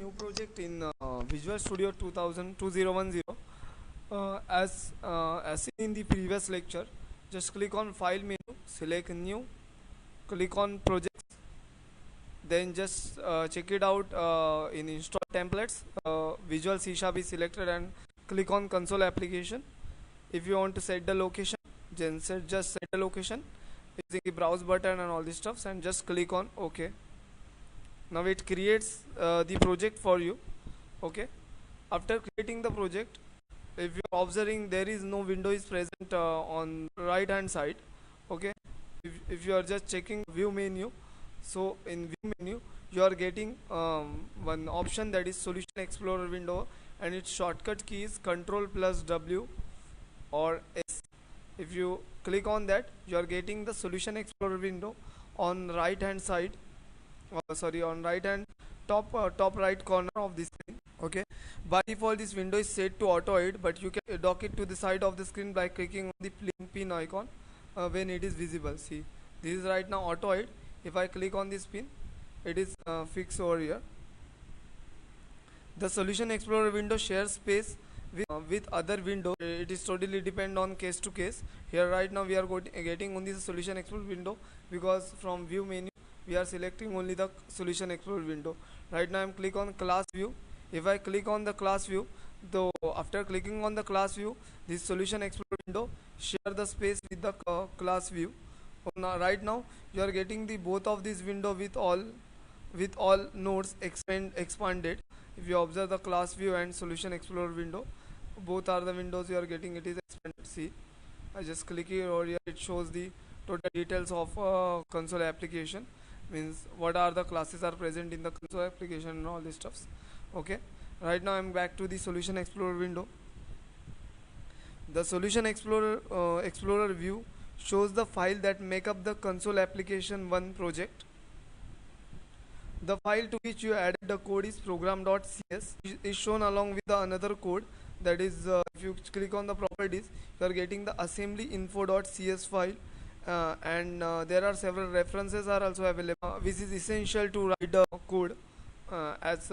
new project in Visual Studio 2010. As seen in the previous lecture, just click on File menu, select New, click on Projects, then just check it out in Install Templates. Visual C# is selected and click on Console Application. If you want to set the location, then just set the location using the Browse button and all these stuffs, and just click on OK. Now it creates the project for you. Okay, after creating the project, if you are observing, there is no window is present on right hand side. Okay, if you are just checking view menu, so in view menu you are getting one option, that is Solution Explorer window, and its shortcut key is Ctrl plus W or S. If you click on that, you are getting the Solution Explorer window on right hand side, on right hand top right corner of this screen. Okay, by default this window is set to auto hide, but you can dock it to the side of the screen by clicking on the pin icon when it is visible. See, this is right now auto hide. If I click on this pin, it is fixed over here. The Solution Explorer window shares space with other windows. It is totally depend on case to case. Here right now we are getting only the Solution Explorer window, because from view menu we are selecting only the Solution Explorer window. Right now I am click on class view. If I click on the class view, though after clicking on the class view, this Solution Explorer window share the space with the class view. Now, right now you are getting the both of these window with all nodes expanded. If you observe the class view and Solution Explorer window, both are the windows you are getting, it is expanded. See, I just click here over here, it shows the total details of console application, means what are the classes are present in the console application and all these stuffs. Okay, right now I'm back to the Solution Explorer window. The Solution Explorer view shows the file that make up the console application one project. The file to which you added the code is program.cs, is shown along with the another code, that is if you click on the properties, you are getting the assembly info.cs file, and there are several references are also available, which is essential to write the code as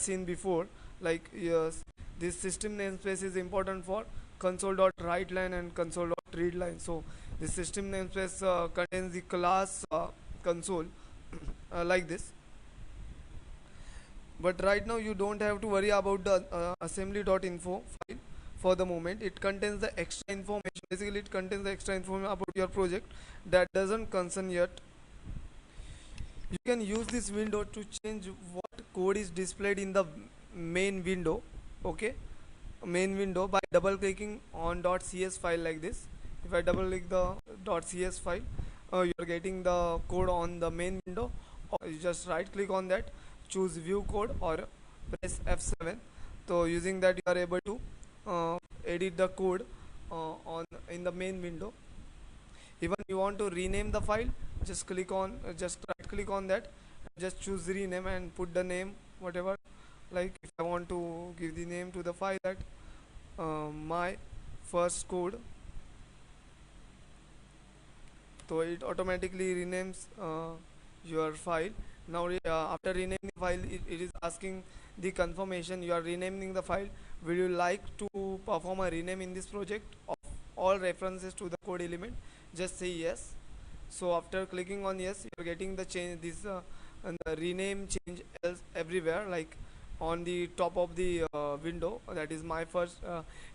seen before. Like, yes, this system namespace is important for console.writeLine and console.readLine. So this system namespace contains the class console like this. But right now you don't have to worry about the assembly.info file for the moment. It contains the extra information. Basically it contains the extra information about your project that doesn't concern yet. You can use this window to change what code is displayed in the main window. Okay, main window, by double clicking on .cs file like this. If I double click the .cs file, you are getting the code on the main window, or you just right click on that, choose view code or press F7. So using that you are able to edit the code in the main window. Even you want to rename the file, just click on just right click on that, just choose rename and put the name whatever. Like if I want to give the name to the file that my first code, so it automatically renames your file. Now after renaming the file, it is asking the confirmation you are renaming the file. Will you like to perform a rename in this project of all references to the code element? Just say yes. So after clicking on yes, you are getting the change, this and the rename change else everywhere, like on the top of the window, that is my first,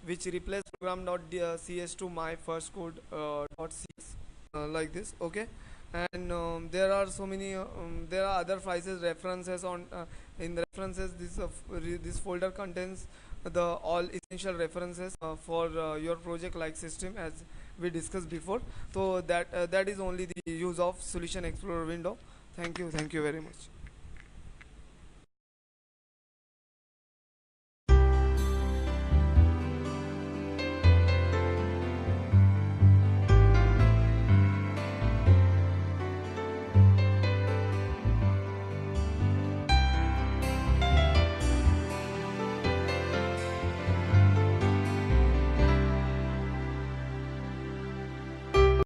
which replace program.cs to my first code .cs like this. Okay, and there are so many there are other files references on in the references. This folder contains the all essential references for your project like system, as we discussed before. So that is only the use of Solution Explorer window. Thank you very much.